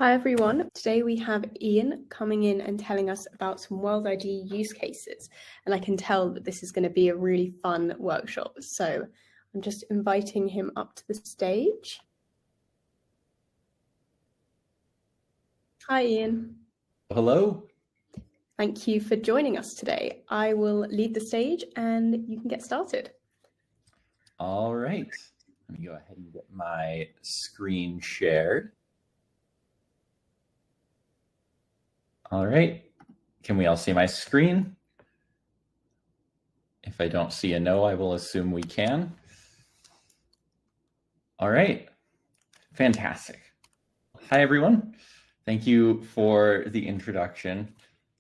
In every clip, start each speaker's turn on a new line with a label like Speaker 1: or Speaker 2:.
Speaker 1: Hi everyone, today we have Ian coming in and telling us about some WorldID use cases, and I can tell that this is going to be a really fun workshop, so I'm just inviting him up to the stage. Hi Ian.
Speaker 2: Hello.
Speaker 1: Thank you for joining us today. I will lead the stage and you can get started.
Speaker 2: All right, let me go ahead and get my screen shared. All right, can we all see my screen? If I don't see a no, I will assume we can. All right, fantastic. Hi everyone, thank you for the introduction.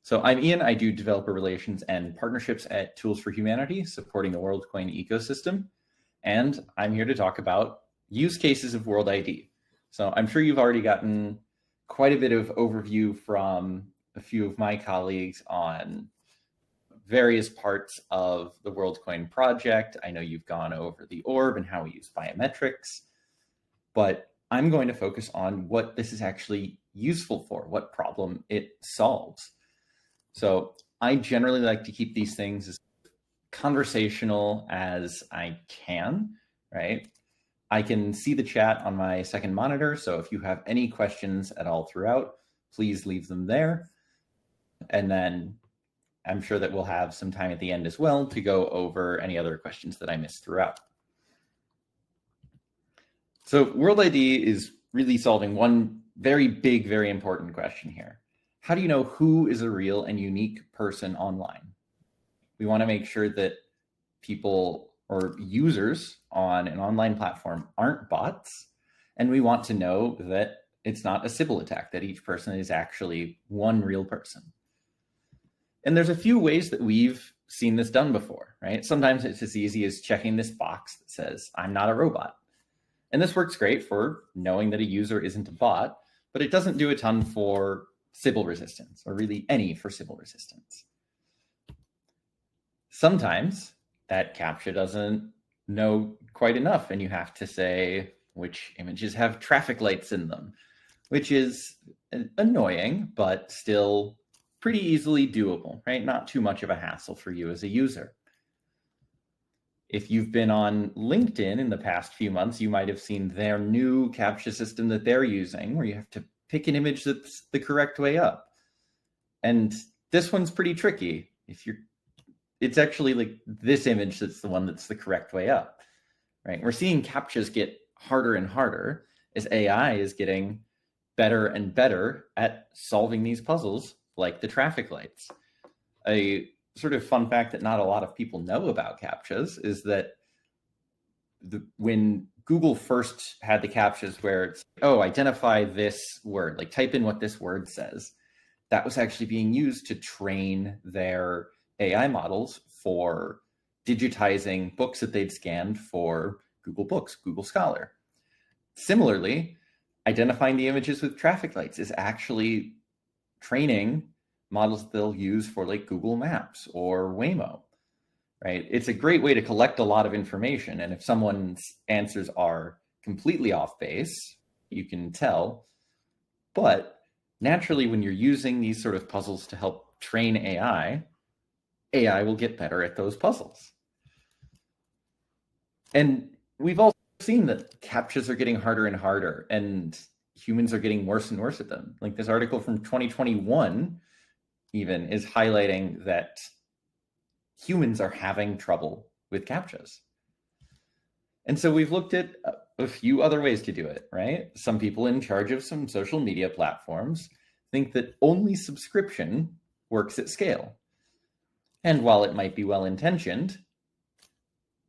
Speaker 2: So I'm Ian, I do developer relations and partnerships at Tools for Humanity, supporting the Worldcoin ecosystem. And I'm here to talk about use cases of WorldID. So I'm sure you've already gotten quite a bit of overview from a few of my colleagues on various parts of the WorldCoin project. I know you've gone over the orb and how we use biometrics, but I'm going to focus on what this is actually useful for, what problem it solves. So I generally like to keep these things as conversational as I can, right? I can see the chat on my second monitor, so if you have any questions at all throughout, please leave them there. And then I'm sure that we'll have some time at the end as well to go over any other questions that I missed throughout. So WorldID is really solving one very big, very important question here. How do you know who is a real and unique person online? We want to make sure that people or users on an online platform aren't bots. And we want to know that it's not a Sybil attack, that each person is actually one real person. And there's a few ways that we've seen this done before, right? Sometimes it's as easy as checking this box that says, I'm not a robot. And this works great for knowing that a user isn't a bot, but it doesn't do a ton for Sybil resistance, or really any for Sybil resistance. Sometimes that CAPTCHA doesn't know quite enough, and you have to say which images have traffic lights in them, which is annoying, but still pretty easily doable, right? Not too much of a hassle for you as a user. If you've been on LinkedIn in the past few months, you might have seen their new CAPTCHA system that they're using, where you have to pick an image that's the correct way up. And this one's pretty tricky. It's actually like this image that's the one that's the correct way up, right? We're seeing CAPTCHAs get harder and harder as AI is getting better and better at solving these puzzles, like the traffic lights. A sort of fun fact that not a lot of people know about CAPTCHAs is that when Google first had the CAPTCHAs where it's, oh, identify this word, like type in what this word says, that was actually being used to train their AI models for digitizing books that they'd scanned for Google Books, Google Scholar. Similarly, identifying the images with traffic lights is actually training models they'll use for like Google Maps or Waymo, right? It's a great way to collect a lot of information. And if someone's answers are completely off base, you can tell. But naturally, when you're using these sort of puzzles to help train AI will get better at those puzzles. And we've also seen that CAPTCHAs are getting harder and harder, and humans are getting worse and worse at them. Like this article from 2021 even is highlighting that humans are having trouble with CAPTCHAs. And so we've looked at a few other ways to do it, right? Some people in charge of some social media platforms think that only subscription works at scale. And while it might be well-intentioned,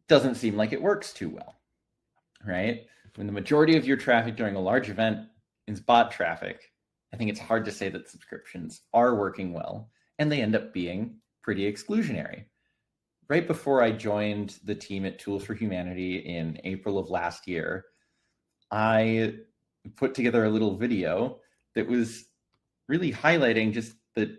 Speaker 2: doesn't seem like it works too well, right? When the majority of your traffic during a large event is bot traffic, I think it's hard to say that subscriptions are working well, and they end up being pretty exclusionary. Right before I joined the team at Tools for Humanity in April of last year, I put together a little video that was really highlighting just that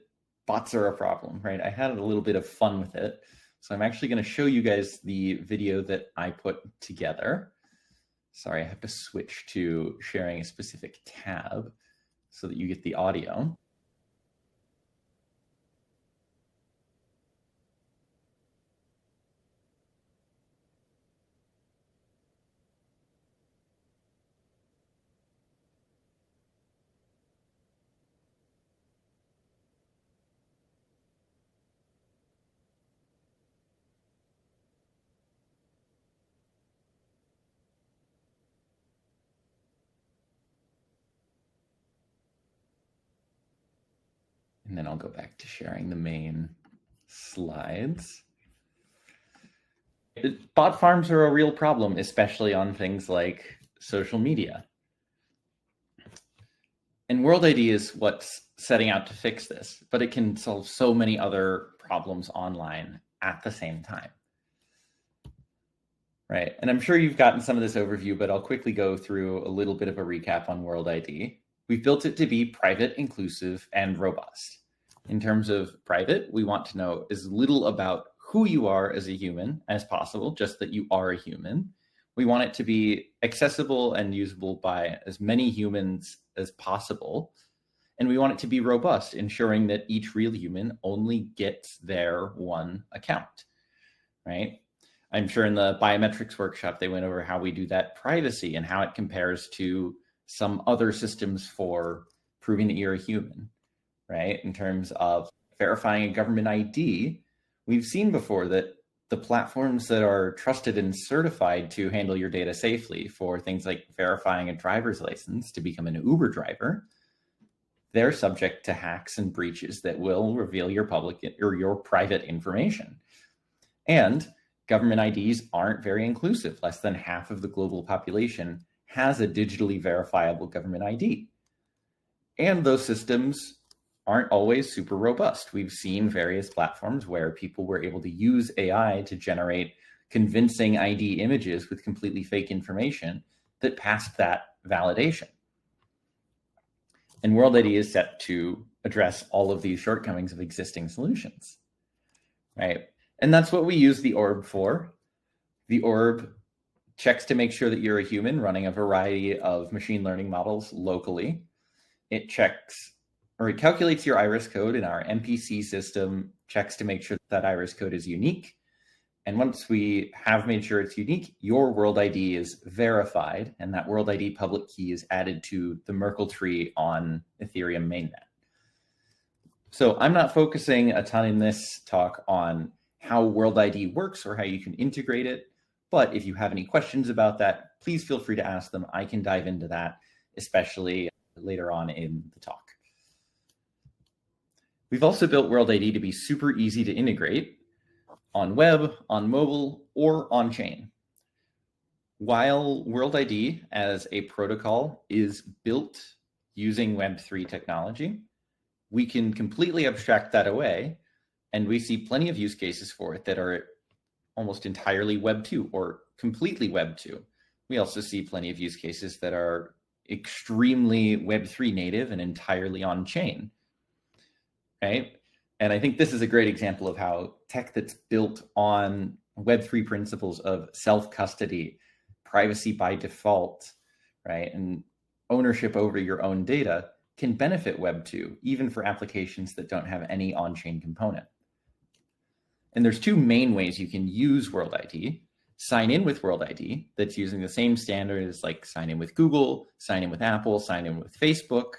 Speaker 2: bots are a problem, right? I had a little bit of fun with it. So I'm actually going to show you guys the video that I put together. Sorry, I have to switch to sharing a specific tab. so that you get the audio. And then I'll go back to sharing the main slides. Bot farms are a real problem, especially on things like social media. And WorldID is what's setting out to fix this, but it can solve so many other problems online at the same time. Right, and I'm sure you've gotten some of this overview, but I'll quickly go through a little bit of a recap on WorldID. We've built it to be private, inclusive, and robust. In terms of private, we want to know as little about who you are as a human as possible, just that you are a human. We want it to be accessible and usable by as many humans as possible. And we want it to be robust, ensuring that each real human only gets their one account, right? I'm sure in the biometrics workshop, they went over how we do that privacy and how it compares to some other systems for proving that you're a human, right? In terms of verifying a government ID, we've seen before that the platforms that are trusted and certified to handle your data safely for things like verifying a driver's license to become an Uber driver, they're subject to hacks and breaches that will reveal your public or your private information. And government IDs aren't very inclusive. Less than half of the global population has a digitally verifiable government ID. And those systems aren't always super robust. We've seen various platforms where people were able to use AI to generate convincing ID images with completely fake information that passed that validation. And WorldID is set to address all of these shortcomings of existing solutions, right? And that's what we use the orb for. The orb checks to make sure that you're a human running a variety of machine learning models locally. It checks, or it calculates your iris code in our MPC system, checks to make sure that iris code is unique. And once we have made sure it's unique, your WorldID is verified, and that WorldID public key is added to the Merkle tree on Ethereum mainnet. So I'm not focusing a ton in this talk on how WorldID works or how you can integrate it, but if you have any questions about that, please feel free to ask them. I can dive into that, especially later on in the talk. We've also built WorldID to be super easy to integrate on web, on mobile, or on chain. While WorldID as a protocol is built using Web3 technology, we can completely abstract that away, and we see plenty of use cases for it that are almost entirely Web 2 or completely Web 2. We also see plenty of use cases that are extremely Web 3 native and entirely on chain, right? And I think this is a great example of how tech that's built on Web3 principles of self-custody, privacy by default, right, and ownership over your own data can benefit Web 2, even for applications that don't have any on-chain component. And there's two main ways you can use WorldID. Sign in with WorldID, that's using the same standard as like sign in with Google, sign in with Apple, sign in with Facebook.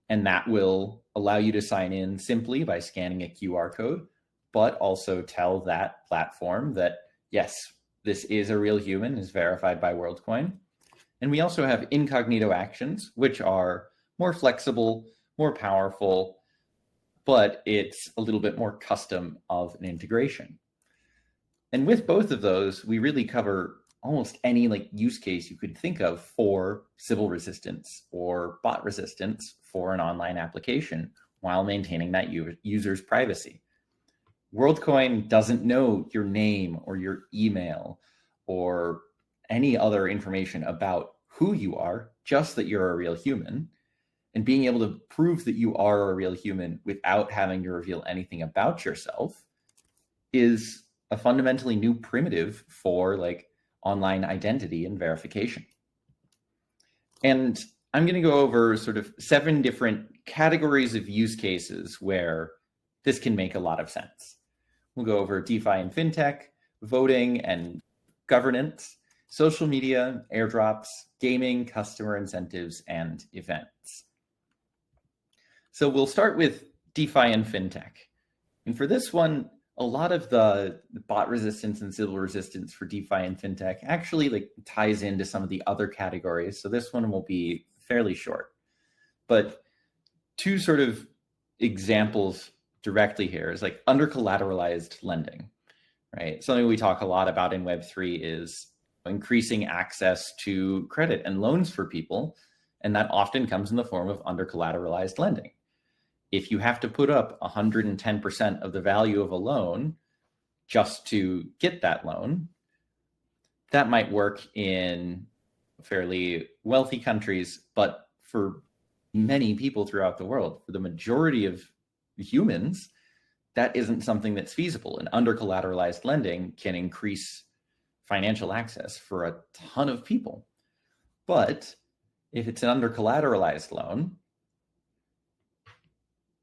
Speaker 2: And that will allow you to sign in simply by scanning a QR code, but also tell that platform that, yes, this is a real human, is verified by WorldCoin. And we also have incognito actions, which are more flexible, more powerful, but it's a little bit more custom of an integration. And with both of those, we really cover almost any like use case you could think of for Sybil resistance or bot resistance for an online application while maintaining that user's privacy. WorldCoin doesn't know your name or your email or any other information about who you are, just that you're a real human. And being able to prove that you are a real human without having to reveal anything about yourself is a fundamentally new primitive for like online identity and verification. And I'm going to go over sort of 7 different categories of use cases where this can make a lot of sense. We'll go over DeFi and Fintech, voting and governance, social media, airdrops, gaming, customer incentives, and events. So we'll start with DeFi and Fintech. And for this one, a lot of the bot resistance and Sybil resistance for DeFi and Fintech actually ties into some of the other categories. So this one will be fairly short. But 2 sort of examples directly here is under collateralized lending, right? Something we talk a lot about in Web3 is increasing access to credit and loans for people. And that often comes in the form of under collateralized lending. If you have to put up 110% of the value of a loan just to get that loan, that might work in fairly wealthy countries, but for many people throughout the world, for the majority of humans, that isn't something that's feasible. And under collateralized lending can increase financial access for a ton of people. But if it's an under collateralized loan,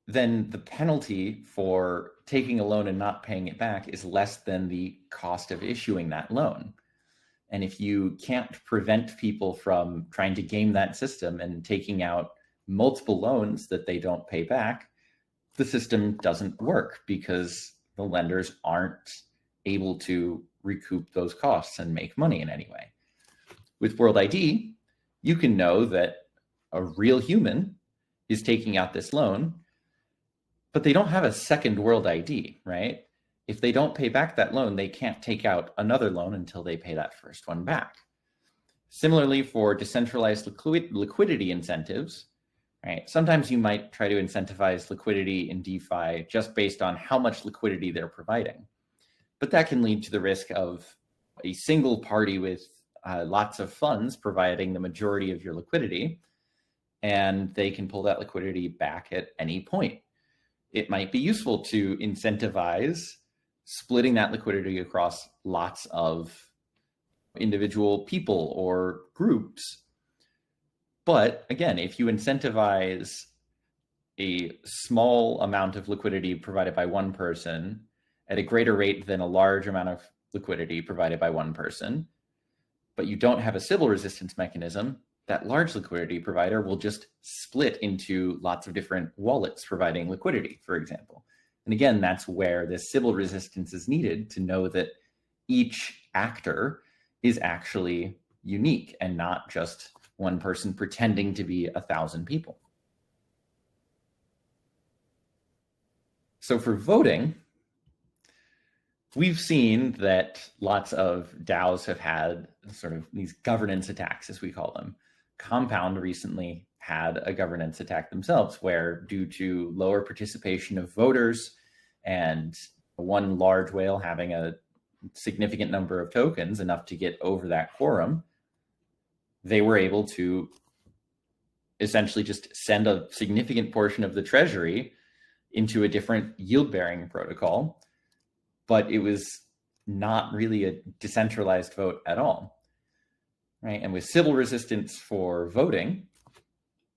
Speaker 2: then the penalty for taking a loan and not paying it back is less than the cost of issuing that loan. And if you can't prevent people from trying to game that system and taking out multiple loans that they don't pay back, the system doesn't work because the lenders aren't able to recoup those costs and make money in any way. With WorldID, you can know that a real human is taking out this loan, but they don't have a second WorldID, right? If they don't pay back that loan, they can't take out another loan until they pay that first one back. Similarly, for decentralized liquidity incentives, right? Sometimes you might try to incentivize liquidity in DeFi just based on how much liquidity they're providing. But that can lead to the risk of a single party with lots of funds providing the majority of your liquidity, and they can pull that liquidity back at any point. It might be useful to incentivize splitting that liquidity across lots of individual people or groups. But again, if you incentivize a small amount of liquidity provided by one person at a greater rate than a large amount of liquidity provided by one person, but you don't have a Sybil resistance mechanism, that large liquidity provider will just split into lots of different wallets providing liquidity, for example. And again, that's where this Sybil resistance is needed to know that each actor is actually unique and not just one person pretending to be 1,000 people. So for voting, we've seen that lots of DAOs have had sort of these governance attacks, as we call them. Compound recently had a governance attack themselves, where due to lower participation of voters and one large whale having a significant number of tokens, enough to get over that quorum, they were able to essentially just send a significant portion of the treasury into a different yield-bearing protocol, but it was not really a decentralized vote at all. Right? And with Sybil resistance for voting,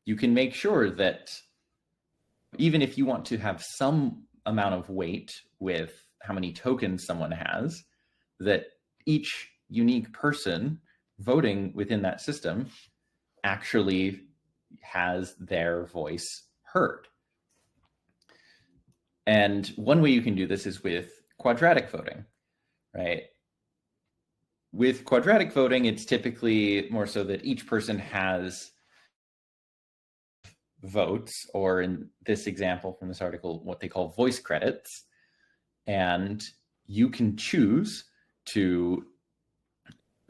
Speaker 2: you can make sure that even if you want to have some amount of weight with how many tokens someone has, that each unique person voting within that system actually has their voice heard. And one way you can do this is with quadratic voting, right? With quadratic voting, it's typically more so that each person has votes, or in this example from this article, what they call voice credits. And you can choose to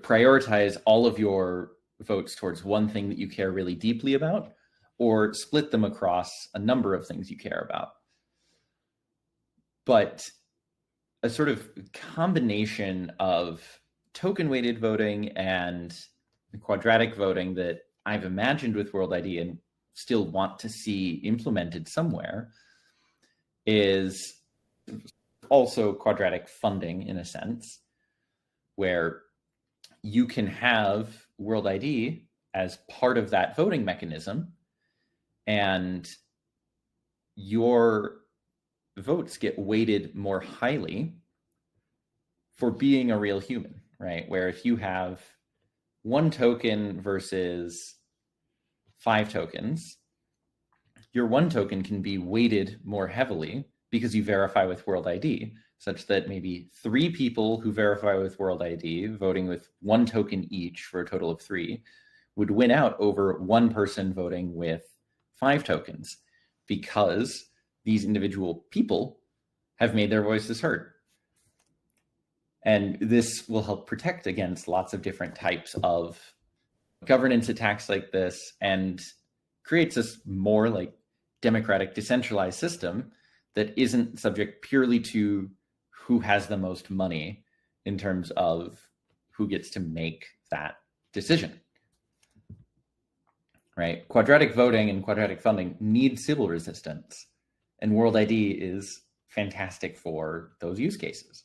Speaker 2: prioritize all of your votes towards one thing that you care really deeply about, or split them across a number of things you care about. But a sort of combination of token-weighted voting and quadratic voting that I've imagined with WorldID and still want to see implemented somewhere is also quadratic funding, in a sense, where you can have WorldID as part of that voting mechanism, and your votes get weighted more highly for being a real human, right? Where if you have 1 token versus 5 tokens, your 1 token can be weighted more heavily because you verify with WorldID, such that maybe 3 people who verify with WorldID, voting with 1 token each for a total of 3, would win out over 1 person voting with 5 tokens, because these individual people have made their voices heard. And this will help protect against lots of different types of governance attacks like this, and creates this more like democratic, decentralized system that isn't subject purely to who has the most money in terms of who gets to make that decision. Right? Quadratic voting and quadratic funding need Sybil resistance, and WorldID is fantastic for those use cases.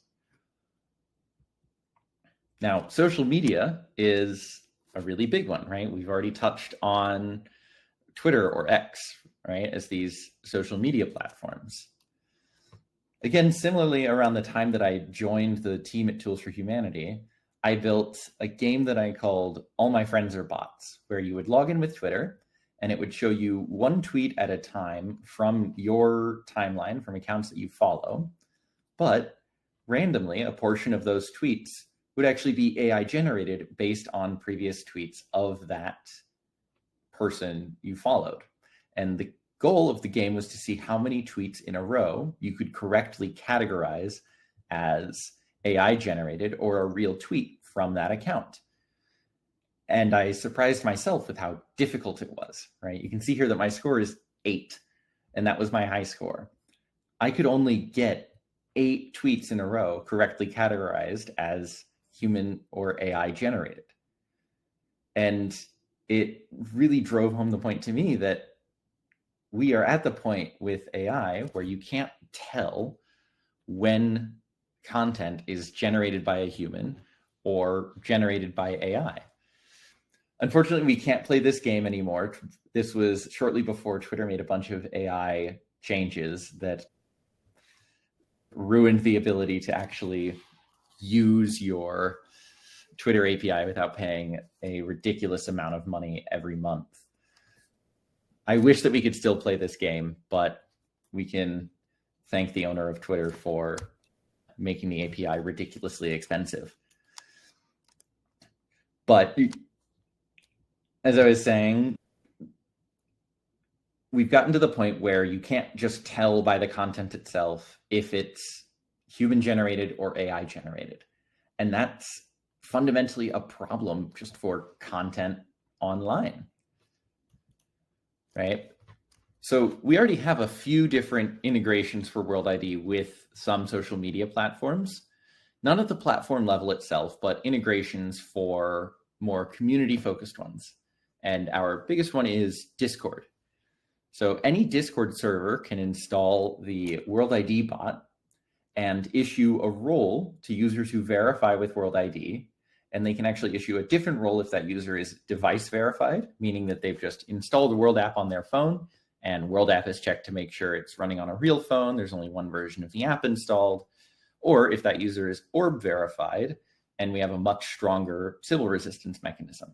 Speaker 2: Now, social media is a really big one, right? We've already touched on Twitter or X, right, as these social media platforms. Again, similarly, around the time that I joined the team at Tools for Humanity, I built a game that I called All My Friends Are Bots, where you would log in with Twitter and it would show you 1 tweet at a time from your timeline, from accounts that you follow. But randomly, a portion of those tweets would actually be AI generated based on previous tweets of that person you followed. And the goal of the game was to see how many tweets in a row you could correctly categorize as AI generated or a real tweet from that account. And I surprised myself with how difficult it was, right? You can see here that my score is 8, and that was my high score. I could only get 8 tweets in a row correctly categorized as human or AI generated. And it really drove home the point to me that we are at the point with AI where you can't tell when content is generated by a human or generated by AI. Unfortunately, we can't play this game anymore. This was shortly before Twitter made a bunch of AI changes that ruined the ability to actually use your Twitter API without paying a ridiculous amount of money every month. I wish that we could still play this game, but we can thank the owner of Twitter for making the API ridiculously expensive. But as I was saying, we've gotten to the point where you can't just tell by the content itself if it's human generated or AI generated. And that's fundamentally a problem just for content online, right? So we already have a few different integrations for WorldID with some social media platforms, not at the platform level itself, but integrations for more community-focused ones. And our biggest one is Discord. So any Discord server can install the WorldID bot and issue a role to users who verify with WorldID. And they can actually issue a different role if that user is device verified, meaning that they've just installed the World app on their phone, and World app is checked to make sure it's running on a real phone. There's only one version of the app installed. Or if that user is orb verified, and we have a much stronger Sybil resistance mechanism.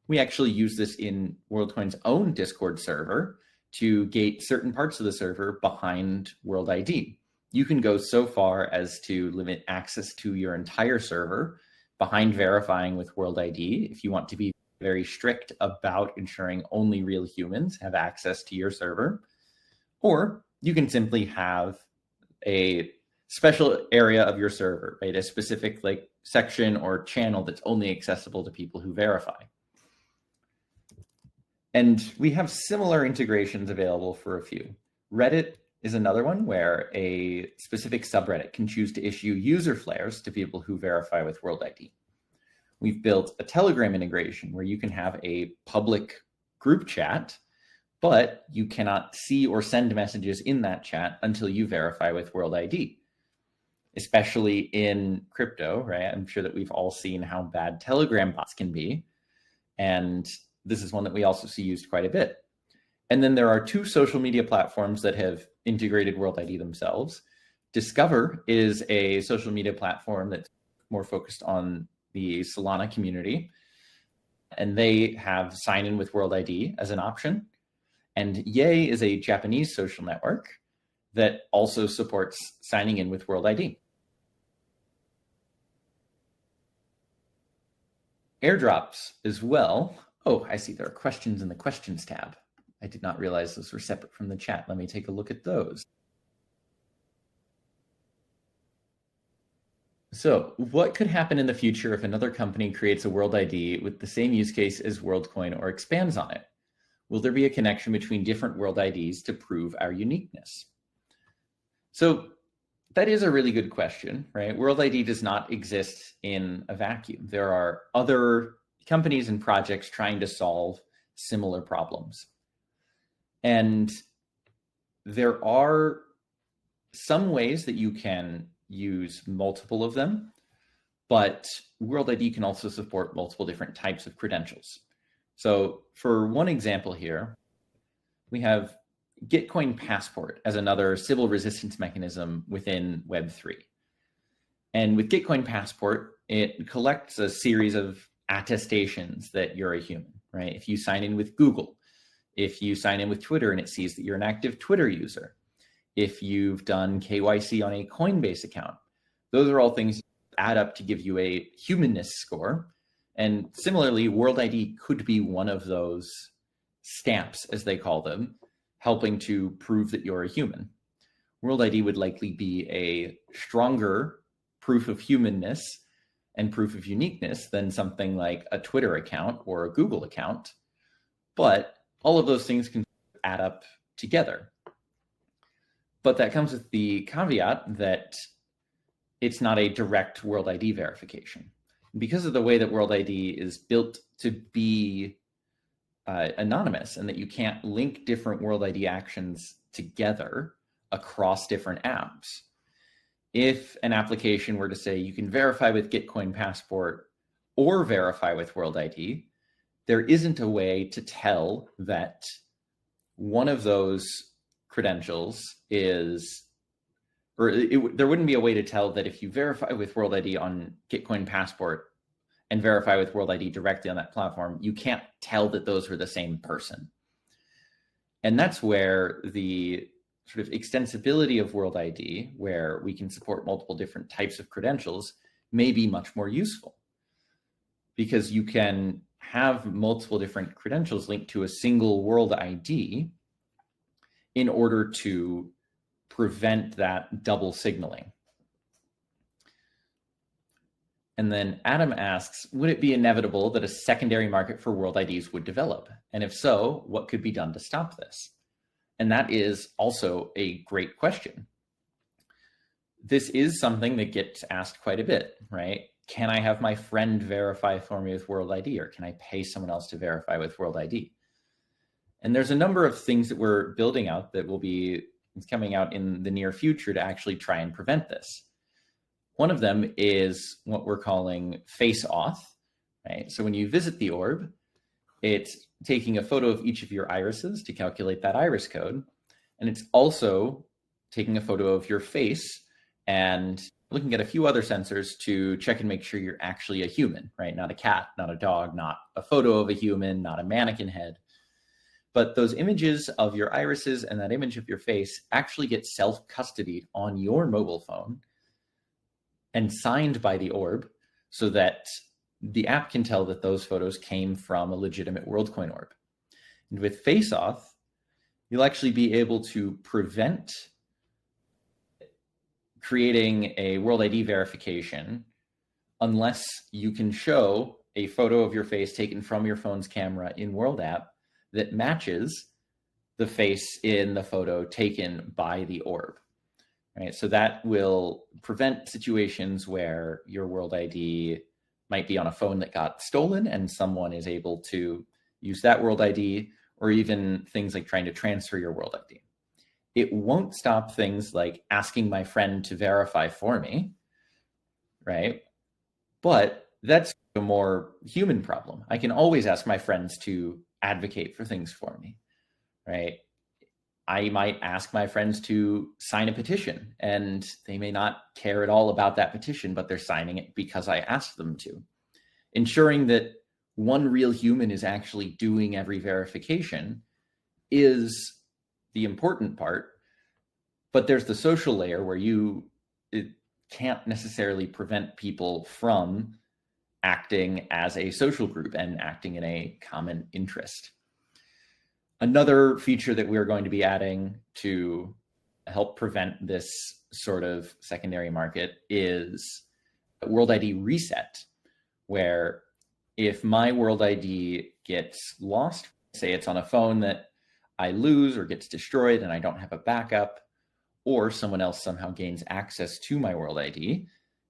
Speaker 2: We actually use this in WorldCoin's own Discord server to gate certain parts of the server behind WorldID. You can go so far as to limit access to your entire server behind verifying with WorldID if you want to be very strict about ensuring only real humans have access to your server. Or you can simply have a special area of your server, right? A specific like section or channel that's only accessible to people who verify. And we have similar integrations available for a few. Reddit is another one where a specific subreddit can choose to issue user flares to people who verify with WorldID. We've built a Telegram integration where you can have a public group chat, but you cannot see or send messages in that chat until you verify with WorldID. Especially in crypto, right? I'm sure that we've all seen how bad Telegram bots can be. And this is one that we also see used quite a bit. And then there are two social media platforms that have integrated WorldID themselves. Discover is a social media platform that's more focused on the Solana community, and they have sign in with WorldID as an option. And Yay is a Japanese social network that also supports signing in with WorldID. Airdrops as well. Oh, I see there are questions in the questions tab. I did not realize those were separate from the chat. Let me take a look at those. So what could happen in the future if another company creates a WorldID with the same use case as WorldCoin or expands on it? Will there be a connection between different WorldIDs to prove our uniqueness? So that is a really good question, right? WorldID does not exist in a vacuum. There are other companies and projects trying to solve similar problems. And there are some ways that you can use multiple of them, but WorldID can also support multiple different types of credentials. So for one example here, we have Gitcoin Passport as another Sybil resistance mechanism within Web3. And with Gitcoin Passport, it collects a series of attestations that you're a human, right? If you sign in with Google, if you sign in with Twitter and it sees that you're an active Twitter user, if you've done KYC on a Coinbase account, those are all things that add up to give you a humanness score. And similarly, WorldID could be one of those stamps, as they call them, helping to prove that you're a human. WorldID would likely be a stronger proof of humanness and proof of uniqueness than something like a Twitter account or a Google account. But all of those things can add up together. But that comes with the caveat that it's not a direct WorldID verification. Because of the way that WorldID is built to be anonymous and that you can't link different WorldID actions together across different apps. If an application were to say you can verify with Gitcoin Passport or verify with WorldID, there isn't a way to tell that one of those credentials is, or there wouldn't be a way to tell that if you verify with WorldID on Gitcoin Passport and verify with WorldID directly on that platform, you can't tell that those were the same person. And that's where the sort of extensibility of WorldID, where we can support multiple different types of credentials, may be much more useful, because you can have multiple different credentials linked to a single WorldID in order to prevent that double signaling. And then Adam asks, would it be inevitable that a secondary market for WorldIDs would develop? And if so, what could be done to stop this? And that is also a great question. This is something that gets asked quite a bit, right? Can I have my friend verify for me with WorldID, or can I pay someone else to verify with WorldID? And there's a number of things that we're building out that will be coming out in the near future to actually try and prevent this. One of them is what we're calling face auth, right? So when you visit the orb, it's taking a photo of each of your irises to calculate that iris code. And it's also taking a photo of your face and looking at a few other sensors to check and make sure you're actually a human, right? Not a cat, not a dog, not a photo of a human, not a mannequin head. But those images of your irises and that image of your face actually get self-custodied on your mobile phone and signed by the orb so that the app can tell that those photos came from a legitimate WorldCoin orb. And with FaceAuth, you'll actually be able to prevent creating a WorldID verification unless you can show a photo of your face taken from your phone's camera in World app that matches the face in the photo taken by the orb. Right? So that will prevent situations where your WorldID might be on a phone that got stolen and someone is able to use that WorldID, or even things like trying to transfer your WorldID. It won't stop things like asking my friend to verify for me, right? But That's a more human problem. I can always ask my friends to advocate for things for me, right? I might ask my friends to sign a petition, and they may not care at all about that petition, but they're signing it because I asked them to. Ensuring that one real human is actually doing every verification is the important part, but there's the social layer where it can't necessarily prevent people from acting as a social group and acting in a common interest. Another feature that we're going to be adding to help prevent this sort of secondary market is WorldID reset, where if my WorldID gets lost, say it's on a phone that I lose or gets destroyed and I don't have a backup, or someone else somehow gains access to my WorldID,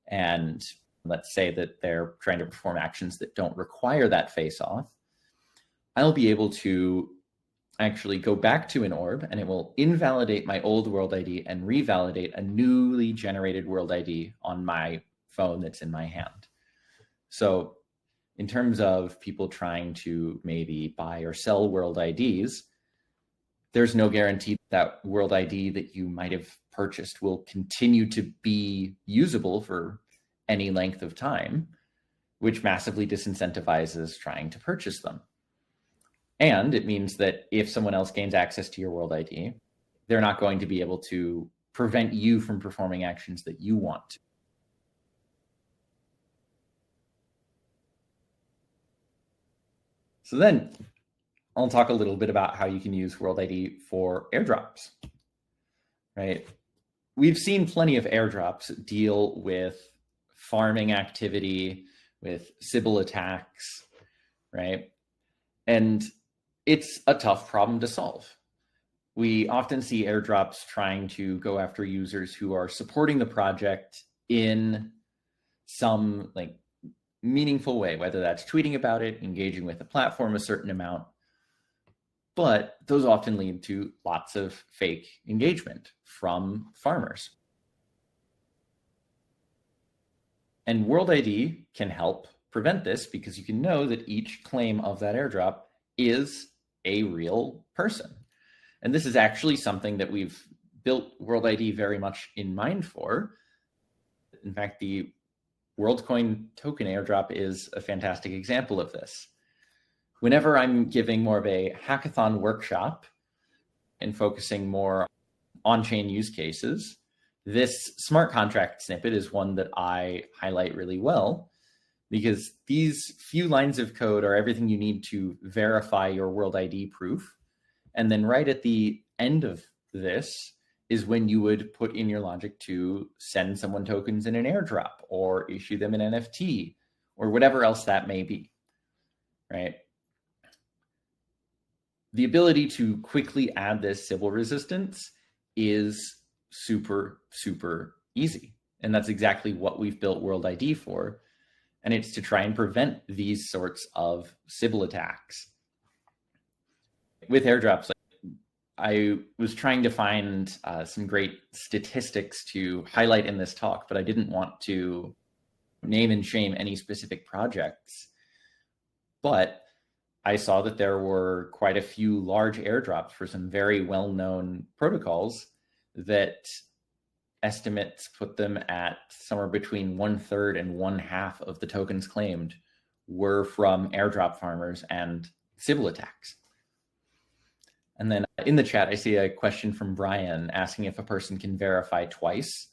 Speaker 2: and let's say that they're trying to perform actions that don't require that face-off, I'll be able to actually go back to an orb and it will invalidate my old WorldID and revalidate a newly generated WorldID on my phone that's in my hand. So in terms of people trying to maybe buy or sell WorldIDs, there's no guarantee that WorldID that you might have purchased will continue to be usable for any length of time, which massively disincentivizes trying to purchase them. And it means that if someone else gains access to your WorldID, they're not going to be able to prevent you from performing actions that you want to. So then I'll talk a little bit about how you can use WorldID for airdrops, right? We've seen plenty of airdrops deal with farming activity, with Sybil attacks, right? And it's a tough problem to solve. We often see airdrops trying to go after users who are supporting the project in some like meaningful way, whether that's tweeting about it, engaging with the platform a certain amount, but those often lead to lots of fake engagement from farmers. And WorldID can help prevent this because you can know that each claim of that airdrop is a real person. And this is actually something that we've built WorldID very much in mind for. In fact, the Worldcoin token airdrop is a fantastic example of this. Whenever I'm giving more of a hackathon workshop and focusing more on-chain use cases, this smart contract snippet is one that I highlight really well, because these few lines of code are everything you need to verify your WorldID proof. And then right at the end of this is when you would put in your logic to send someone tokens in an airdrop or issue them an NFT or whatever else that may be, right? The ability to quickly add this Sybil resistance is super, super easy. And that's exactly what we've built WorldID for. And it's to try and prevent these sorts of Sybil attacks. With airdrops, I was trying to find some great statistics to highlight in this talk, but I didn't want to name and shame any specific projects. But I saw that there were quite a few large airdrops for some very well-known protocols that estimates put them at somewhere between 1/3 and 1/2 of the tokens claimed were from airdrop farmers and Sybil attacks. And then in the chat, I see a question from Brian asking if a person can verify twice.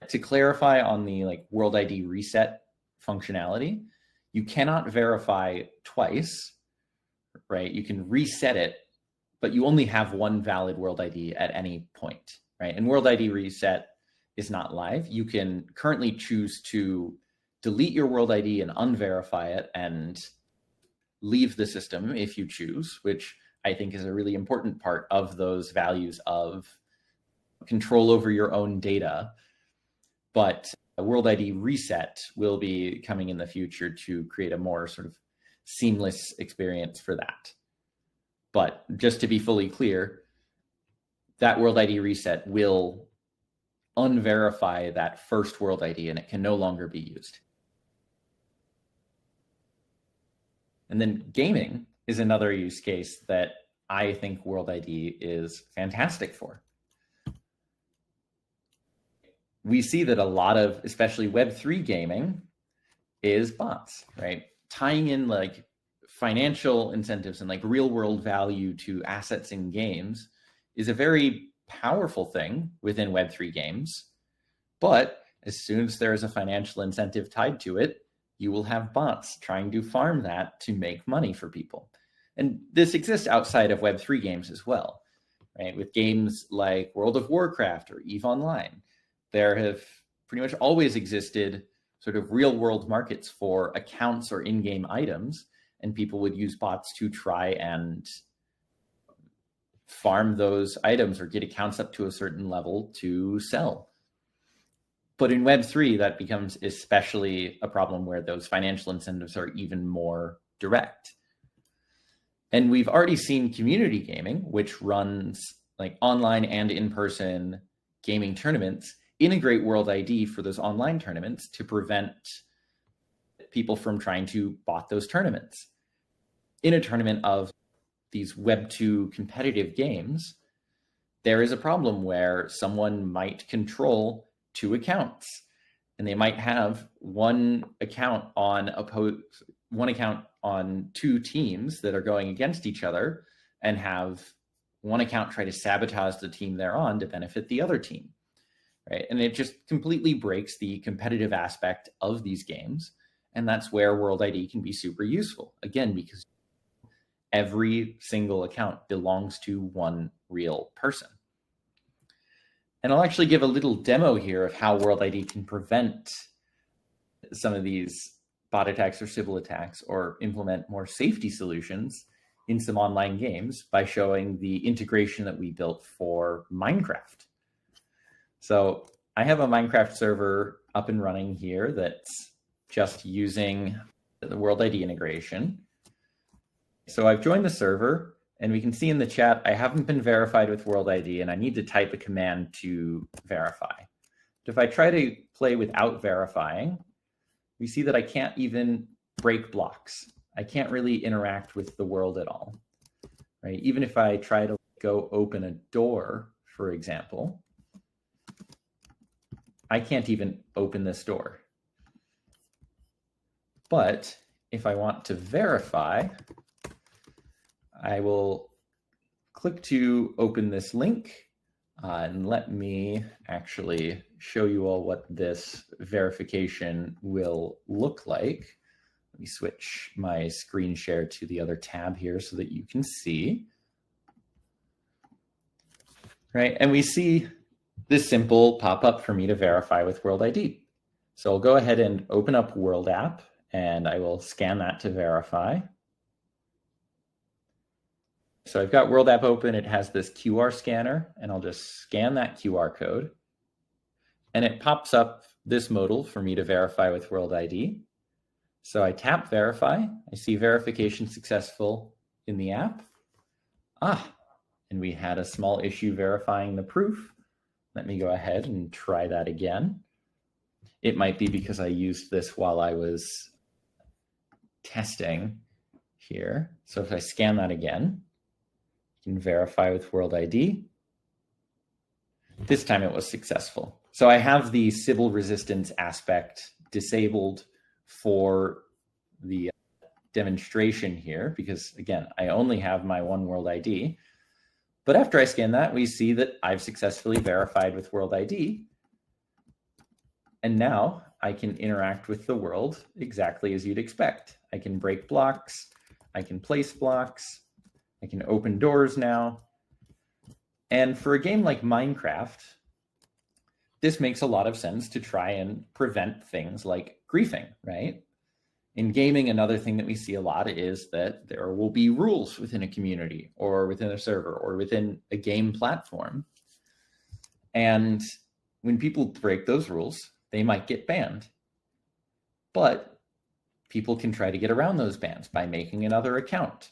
Speaker 2: To clarify on the WorldID reset functionality, you cannot verify twice, right? You can reset it, but you only have one valid WorldID at any point, right? And WorldID reset is not live. You can currently choose to delete your WorldID and unverify it and leave the system if you choose, which I think is a really important part of those values of control over your own data. But a WorldID reset will be coming in the future to create a more sort of seamless experience for that. But just to be fully clear, that WorldID reset will unverify that first WorldID and it can no longer be used. And then gaming is another use case that I think WorldID is fantastic for. We see that a lot of, especially Web3 gaming, is bots, right? Tying in like financial incentives and like real world value to assets in games is a very powerful thing within Web3 games. But as soon as there is a financial incentive tied to it, you will have bots trying to farm that to make money for people. And this exists outside of Web3 games as well, right? With games like World of Warcraft or EVE Online, there have pretty much always existed sort of real world markets for accounts or in-game items, and people would use bots to try and farm those items or get accounts up to a certain level to sell. But in Web3, that becomes especially a problem where those financial incentives are even more direct. And we've already seen community gaming, which runs like online and in-person gaming tournaments, integrate WorldID for those online tournaments to prevent people from trying to bot those tournaments. In a tournament of these Web2 competitive games, there is a problem where someone might control 2 accounts, and they might have one account on 2 teams that are going against each other, and have one account try to sabotage the team they're on to benefit the other team, right? And it just completely breaks the competitive aspect of these games, and that's where WorldID can be super useful, again, because every single account belongs to one real person. And I'll actually give a little demo here of how WorldID can prevent some of these bot attacks or Sybil attacks, or implement more safety solutions in some online games by showing the integration that we built for Minecraft. So I have a Minecraft server up and running here that's just using the WorldID integration. So I've joined the server, and we can see in the chat, I haven't been verified with WorldID, and I need to type a command to verify. But if I try to play without verifying, we see that I can't even break blocks. I can't really interact with the world at all, right? Even if I try to go open a door, for example, I can't even open this door. But if I want to verify, I will click to open this link, and let me actually show you all what this verification will look like. Let me switch my screen share to the other tab here so that you can see. Right, and we see this simple pop-up for me to verify with WorldID. So I'll go ahead and open up World app, and I will scan that to verify. So I've got World app open, it has this QR scanner, and I'll just scan that QR code. And it pops up this modal for me to verify with WorldID. So I tap verify, I see verification successful in the app. And we had a small issue verifying the proof. Let me go ahead and try that again. It might be because I used this while I was testing here. So if I scan that again, I can verify with WorldID. This time it was successful. So I have the Sybil resistance aspect disabled for the demonstration here because, again, I only have my one WorldID. But after I scan that, we see that I've successfully verified with WorldID. And now I can interact with the world exactly as you'd expect. I can break blocks, I can place blocks, I can open doors now. And for a game like Minecraft, this makes a lot of sense to try and prevent things like griefing, right? In gaming, another thing that we see a lot is that there will be rules within a community or within a server or within a game platform. And when people break those rules, they might get banned. But people can try to get around those bans by making another account.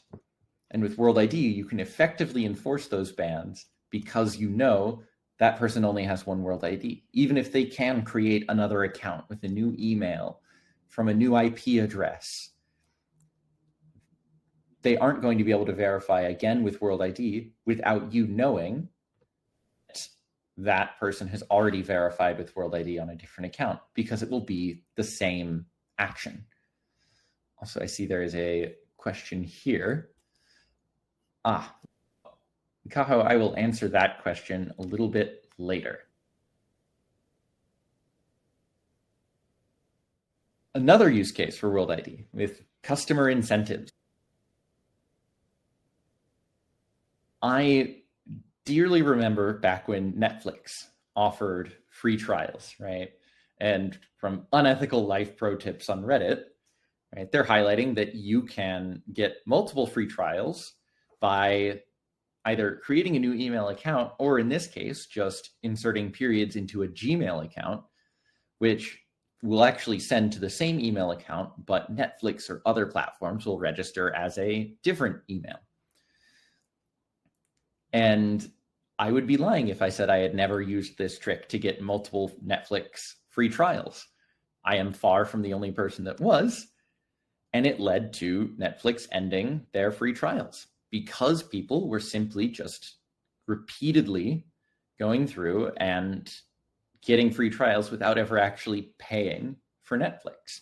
Speaker 2: And with WorldID, you can effectively enforce those bans because you know that person only has one WorldID. Even if they can create another account with a new email from a new IP address, they aren't going to be able to verify again with WorldID without you knowing that that person has already verified with WorldID on a different account, because it will be the same action. Also, I see there is a question here. Kaho, I will answer that question a little bit later. Another use case for WorldID with customer incentives. I dearly remember back when Netflix offered free trials, right? And from Unethical Life Pro Tips on Reddit, right, they're highlighting that you can get multiple free trials by either creating a new email account, or in this case, just inserting periods into a Gmail account, which will actually send to the same email account, but Netflix or other platforms will register as a different email. And I would be lying if I said I had never used this trick to get multiple Netflix free trials. I am far from the only person that was, and it led to Netflix ending their free trials because people were simply just repeatedly going through and getting free trials without ever actually paying for Netflix.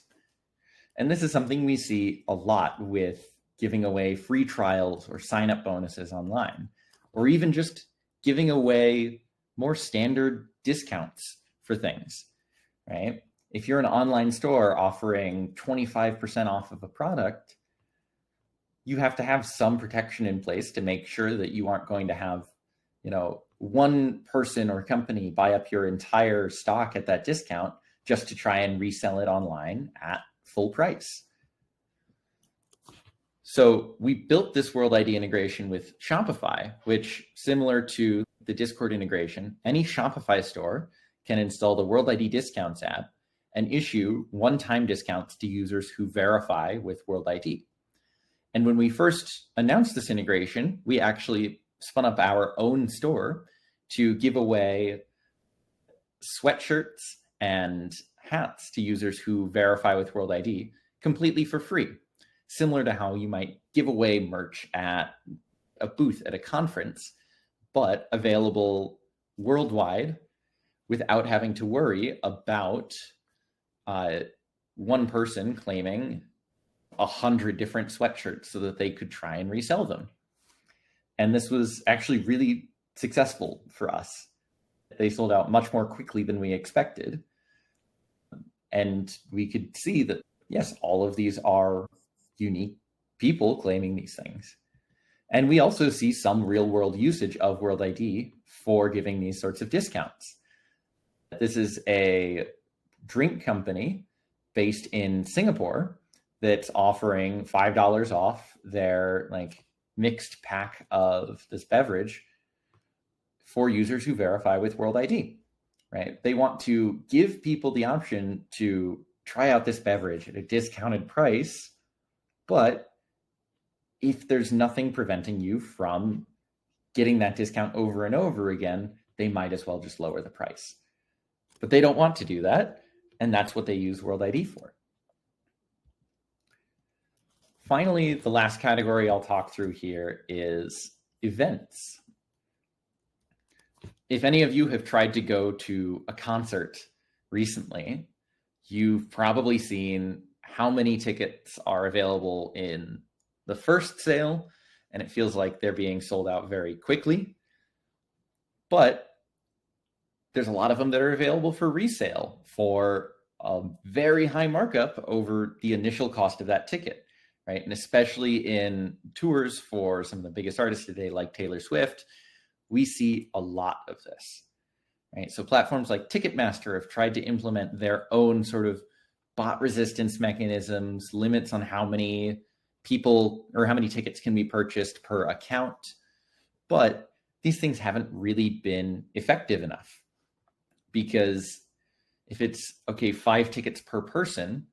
Speaker 2: And this is something we see a lot with giving away free trials or sign-up bonuses online, or even just giving away more standard discounts for things, right? If you're an online store offering 25% off of a product, you have to have some protection in place to make sure that you aren't going to have, one person or company buy up your entire stock at that discount just to try and resell it online at full price. So we built this WorldID integration with Shopify, which, similar to the Discord integration, any Shopify store can install the WorldID Discounts app and issue one-time discounts to users who verify with WorldID. And when we first announced this integration, we actually spun up our own store to give away sweatshirts and hats to users who verify with WorldID completely for free, similar to how you might give away merch at a booth at a conference, but available worldwide without having to worry about one person claiming 100 different sweatshirts so that they could try and resell them. And this was actually really successful for us. They sold out much more quickly than we expected. And we could see that, yes, all of these are unique people claiming these things. And we also see some real world usage of WorldID for giving these sorts of discounts. This is a drink company based in Singapore that's offering $5 off their mixed pack of this beverage for users who verify with WorldID, right? They want to give people the option to try out this beverage at a discounted price, but if there's nothing preventing you from getting that discount over and over again, they might as well just lower the price. But they don't want to do that, and that's what they use WorldID for. Finally, the last category I'll talk through here is events. If any of you have tried to go to a concert recently, you've probably seen how many tickets are available in the first sale, and it feels like they're being sold out very quickly. But there's a lot of them that are available for resale for a very high markup over the initial cost of that ticket, right? And especially in tours for some of the biggest artists today, like Taylor Swift, we see a lot of this, right? So platforms like Ticketmaster have tried to implement their own sort of bot resistance mechanisms, limits on how many people or how many tickets can be purchased per account. But these things haven't really been effective enough, because if it's, okay, 5 tickets per person,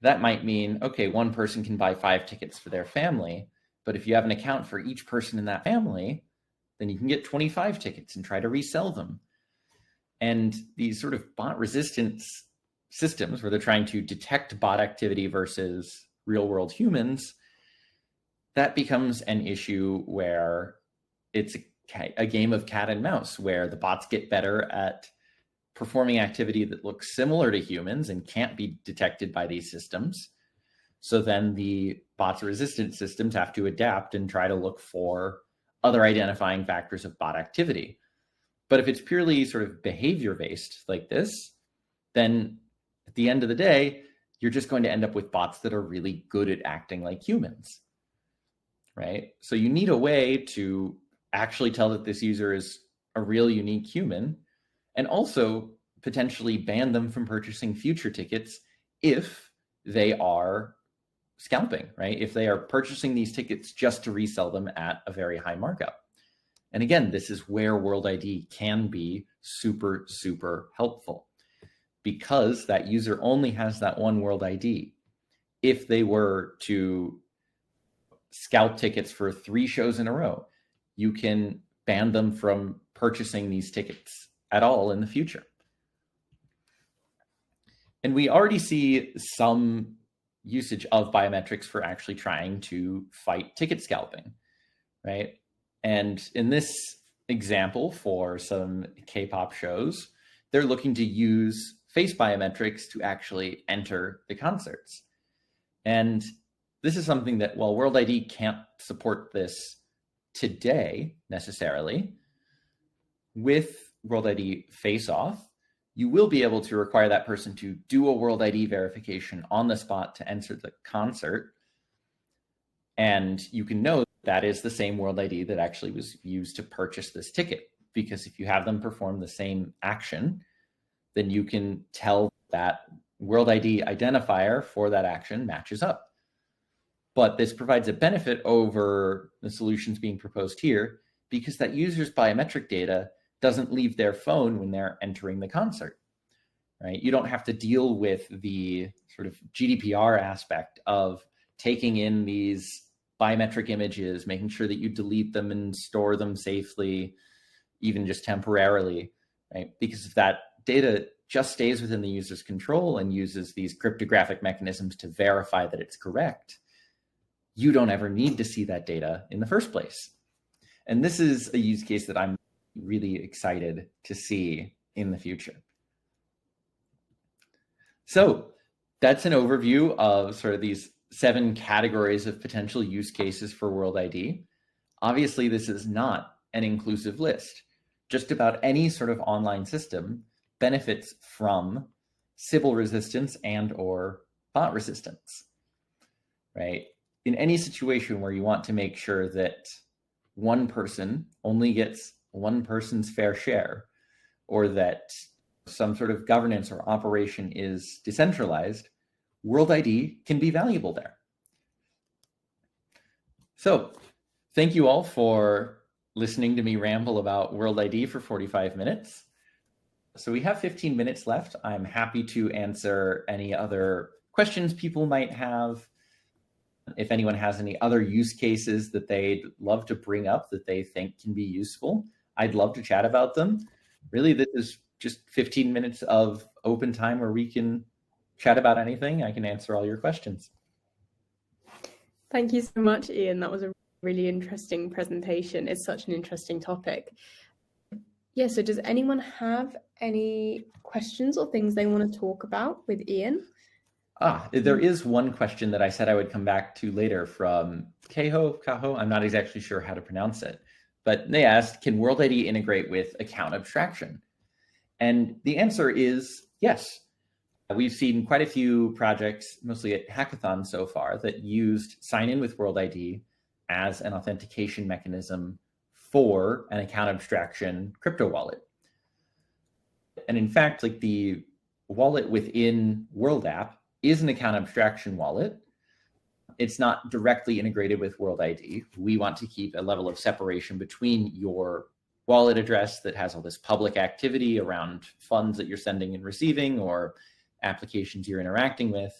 Speaker 2: that might mean, okay, one person can buy 5 tickets for their family. But if you have an account for each person in that family, then you can get 25 tickets and try to resell them. And these sort of bot resistance systems where they're trying to detect bot activity versus real world humans that becomes an issue where it's a game of cat and mouse, where the bots get better at performing activity that looks similar to humans and can't be detected by these systems. So then the bots resistant systems have to adapt and try to look for other identifying factors of bot activity. But if it's purely sort of behavior based like this, then at the end of the day, you're just going to end up with bots that are really good at acting like humans, right? So you need a way to actually tell that this user is a real unique human, and also potentially ban them from purchasing future tickets if they are scalping, right? If they are purchasing these tickets just to resell them at a very high markup. And again, this is where WorldID can be super, super helpful, because that user only has that one WorldID. If they were to scalp tickets for 3 shows in a row, you can ban them from purchasing these tickets at all in the future. And we already see some usage of biometrics for actually trying to fight ticket scalping, right? And in this example for some K-pop shows, they're looking to use face biometrics to actually enter the concerts. And this is something that, while WorldID can't support this today necessarily, with WorldID face-off, you will be able to require that person to do a WorldID verification on the spot to enter the concert. And you can know that is the same WorldID that actually was used to purchase this ticket, because if you have them perform the same action, then you can tell that WorldID identifier for that action matches up. But this provides a benefit over the solutions being proposed here, because that user's biometric data doesn't leave their phone when they're entering the concert, right? You don't have to deal with the sort of GDPR aspect of taking in these biometric images, making sure that you delete them and store them safely, even just temporarily, right? Because if that data just stays within the user's control and uses these cryptographic mechanisms to verify that it's correct, you don't ever need to see that data in the first place. And this is a use case that I'm really excited to see in the future. So that's an overview of sort of these 7 categories of potential use cases for WorldID. Obviously, this is not an inclusive list. Just about any sort of online system benefits from Sybil resistance and or bot resistance, right? In any situation where you want to make sure that one person only gets one person's fair share, or that some sort of governance or operation is decentralized, WorldID can be valuable there. So thank you all for listening to me ramble about WorldID for 45 minutes. So we have 15 minutes left. I'm happy to answer any other questions people might have. If anyone has any other use cases that they'd love to bring up that they think can be useful, I'd love to chat about them. Really, this is just 15 minutes of open time where we can chat about anything. I can answer all your questions.
Speaker 1: Thank you so much, Ian. That was a really interesting presentation. It's such an interesting topic. Yeah, so does anyone have any questions or things they want to talk about with Ian?
Speaker 2: There is one question that I said I would come back to later from Kaho. I'm not exactly sure how to pronounce it, but they asked, can WorldID integrate with account abstraction? And the answer is yes. We've seen quite a few projects, mostly at hackathons so far, that used sign in with WorldID as an authentication mechanism for an account abstraction crypto wallet. And in fact, like the wallet within WorldApp is an account abstraction wallet. It's not directly integrated with WorldID. We want to keep a level of separation between your wallet address that has all this public activity around funds that you're sending and receiving or applications you're interacting with.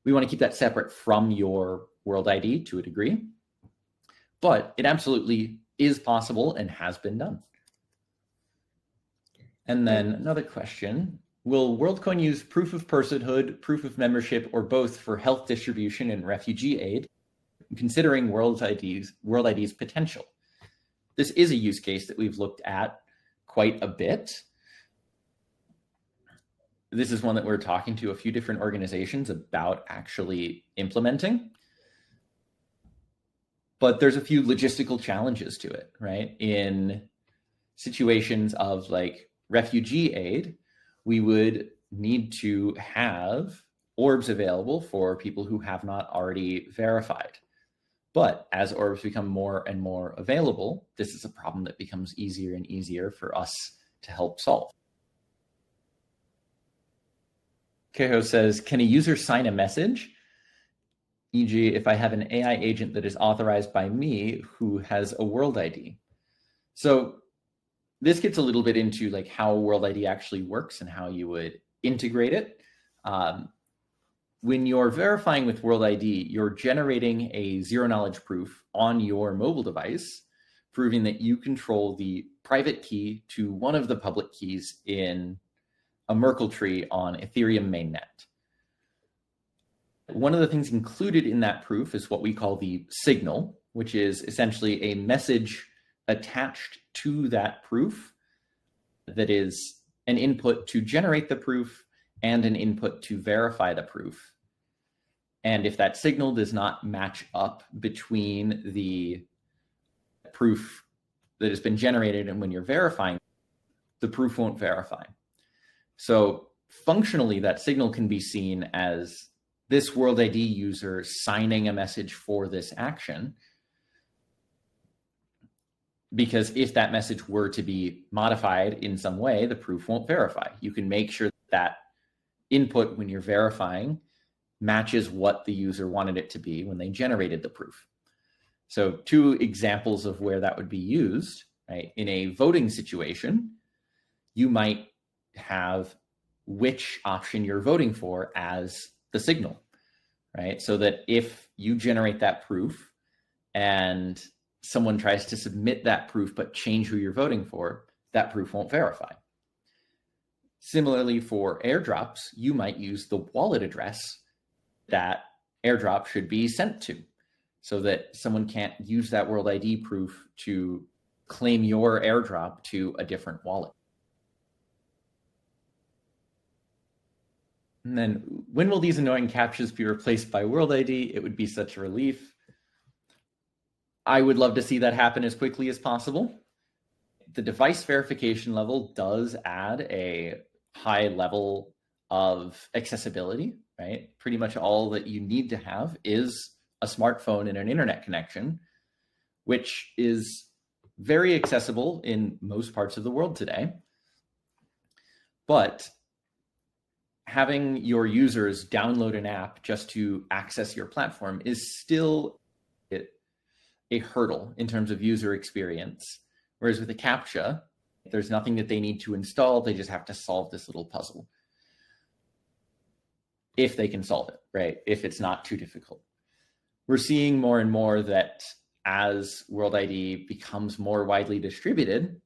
Speaker 2: We want to keep that separate from your WorldID to a degree, but it absolutely is possible and has been done. And then another question, will WorldCoin use proof of personhood, proof of membership, or both for health distribution and refugee aid? considering WorldID's potential. This is a use case that we've looked at quite a bit. This is one that we're talking to a few different organizations about actually implementing. But there's a few logistical challenges to it, right? In situations of like refugee aid, we would need to have orbs available for people who have not already verified. But as orbs become more and more available, this is a problem that becomes easier and easier for us to help solve. Keho says, can a user sign a message? E.g., if I have an AI agent that is authorized by me who has a WorldID. So this gets a little bit into like how WorldID actually works and how you would integrate it. When you're verifying with WorldID, you're generating a zero-knowledge proof on your mobile device, proving that you control the private key to one of the public keys in a Merkle tree on Ethereum mainnet. One of the things included in that proof is what we call the signal, which is essentially a message attached to that proof that is an input to generate the proof and an input to verify the proof. And if that signal does not match up between the proof that has been generated and when you're verifying, the proof won't verify. So functionally, that signal can be seen as this WorldID user signing a message for this action. Because if that message were to be modified in some way, the proof won't verify. You can make sure that input when you're verifying matches what the user wanted it to be when they generated the proof. So two examples of where that would be used, right? In a voting situation, you might have which option you're voting for as the signal, right? So that if you generate that proof and someone tries to submit that proof but change who you're voting for, that proof won't verify. Similarly, for airdrops, you might use the wallet address that airdrop should be sent to, so that someone can't use that WorldID proof to claim your airdrop to a different wallet. And then when will these annoying CAPTCHAs be replaced by WorldID? It would be such a relief. I would love to see that happen as quickly as possible. The device verification level does add a high level of accessibility, right? Pretty much all that you need to have is a smartphone and an internet connection, which is very accessible in most parts of the world today. But having your users download an app just to access your platform is still a hurdle in terms of user experience. Whereas with a CAPTCHA, there's nothing that they need to install. They just have to solve this little puzzle. If they can solve it, right? If it's not too difficult. We're seeing more and more that as WorldID becomes more widely distributed,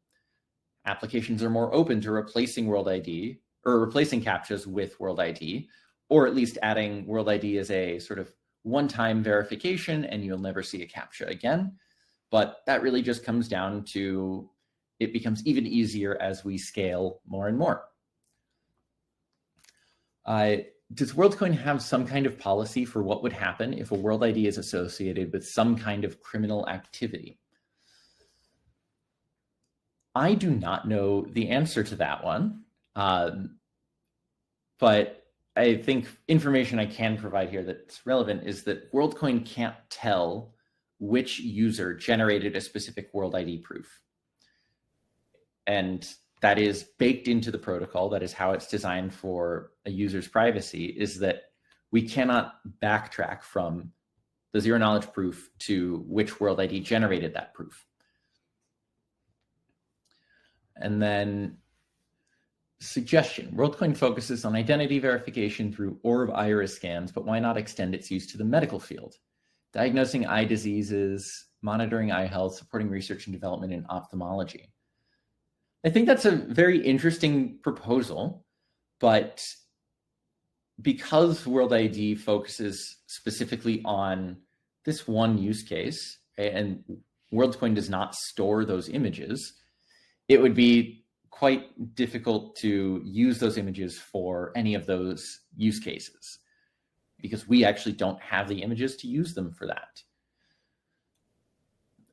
Speaker 2: applications are more open to replacing WorldID or replacing CAPTCHAs with WorldID, or at least adding WorldID as a sort of one-time verification and you'll never see a CAPTCHA again. But that really just comes down to it becomes even easier as we scale more and more. Does WorldCoin have some kind of policy for what would happen if a WorldID is associated with some kind of criminal activity? I do not know the answer to that one, but I think information I can provide here that's relevant is that WorldCoin can't tell which user generated a specific WorldID proof. And that is baked into the protocol. That is how it's designed for a user's privacy, is that we cannot backtrack from the zero-knowledge proof to which WorldID generated that proof. And then suggestion, WorldCoin focuses on identity verification through orb iris scans, but why not extend its use to the medical field? Diagnosing eye diseases, monitoring eye health, supporting research and development in ophthalmology. I think that's a very interesting proposal, but because WorldID focuses specifically on this one use case, and WorldCoin does not store those images, it would be quite difficult to use those images for any of those use cases because we actually don't have the images to use them for that.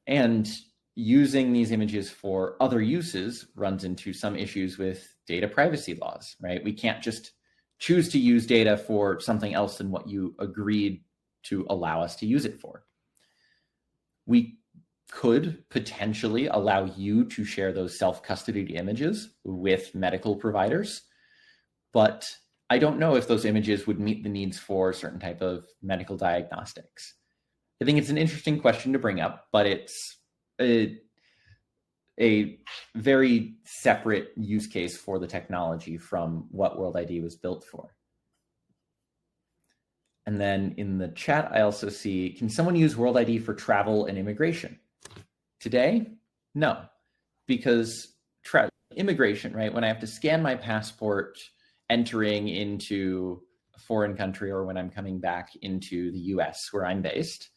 Speaker 2: And using these images for other uses runs into some issues with data privacy laws, right? We can't just choose to use data for something else than what you agreed to allow us to use it for. We could potentially allow you to share those self-custodied images with medical providers, but I don't know if those images would meet the needs for certain type of medical diagnostics. I think it's an interesting question to bring up, but it's a very separate use case for the technology from what WorldID was built for. And then in the chat, I also see, can someone use WorldID for travel and immigration? Today, no, because immigration, right? When I have to scan my passport entering into a foreign country or when I'm coming back into the US where I'm based,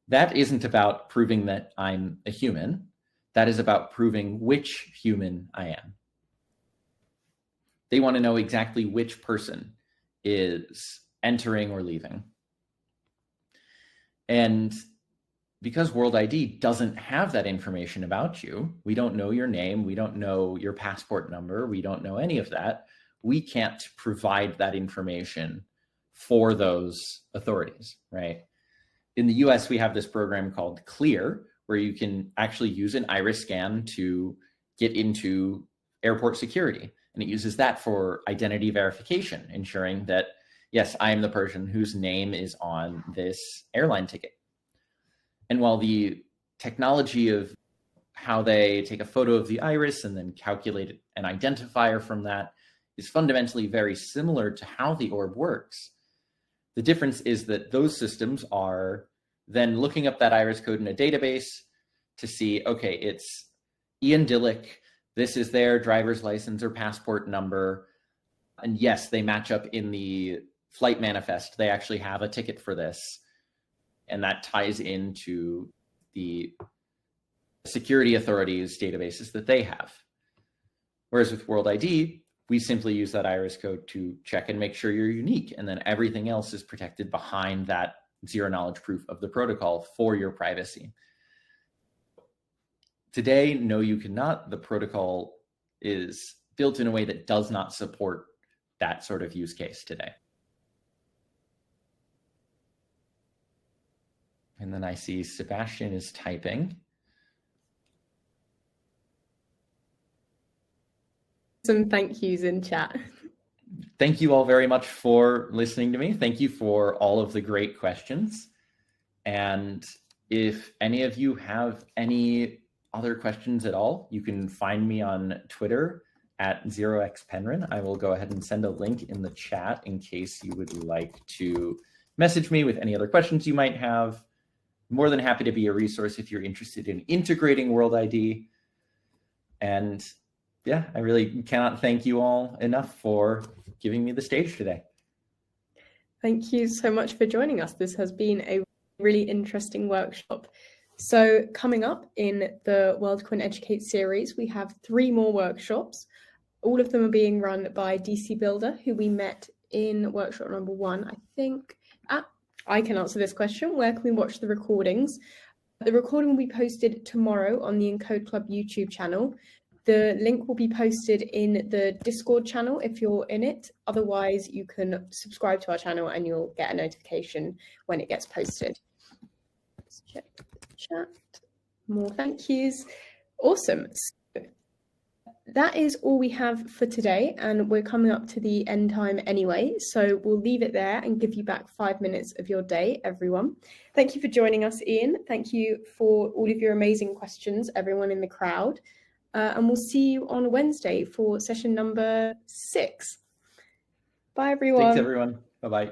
Speaker 2: that isn't about proving that I'm a human. That is about proving which human I am. They want to know exactly which person is entering or leaving. And because WorldID doesn't have that information about you, we don't know your name, we don't know your passport number, we don't know any of that, we can't provide that information for those authorities, right? In the US, we have this program called Clear, where you can actually use an iris scan to get into airport security. And it uses that for identity verification, ensuring that, yes, I am the person whose name is on this airline ticket. And while the technology of how they take a photo of the iris and then calculate an identifier from that is fundamentally very similar to how the orb works, the difference is that those systems are then looking up that iris code in a database to see, okay, it's Ian Dillick, this is their driver's license or passport number. And yes, they match up in the flight manifest. They actually have a ticket for this. And that ties into the security authorities' databases that they have. Whereas with WorldID, we simply use that iris code to check and make sure you're unique. And then everything else is protected behind that zero knowledge proof of the protocol for your privacy. Today, no, you cannot. The protocol is built in a way that does not support that sort of use case today. And then I see Sebastian is typing.
Speaker 1: Some thank yous in chat.
Speaker 2: Thank you all very much for listening to me. Thank you for all of the great questions. And if any of you have any other questions at all, you can find me on Twitter at 0xpenryn. I will go ahead and send a link in the chat in case you would like to message me with any other questions you might have. More than happy to be a resource if you're interested in integrating WorldID. And yeah, I really cannot thank you all enough for giving me the stage today.
Speaker 1: Thank you so much for joining us. This has been a really interesting workshop. So coming up in the Worldcoin Educate series, we have 3 more workshops. All of them are being run by DC Builder, who we met in workshop number 1, I think. I can answer this question. Where can we watch the recordings? The recording will be posted tomorrow on the Encode Club YouTube channel. The link will be posted in the Discord channel if you're in it. Otherwise, you can subscribe to our channel and you'll get a notification when it gets posted. Let's check the chat. More thank yous. Awesome. So that is all we have for today, and we're coming up to the end time anyway, so we'll leave it there and give you back 5 minutes of your day, everyone. Thank you for joining us, Ian. Thank you for all of your amazing questions, everyone in the crowd. And we'll see you on Wednesday for session number 6. Bye, everyone.
Speaker 2: Thanks, everyone. Bye-bye.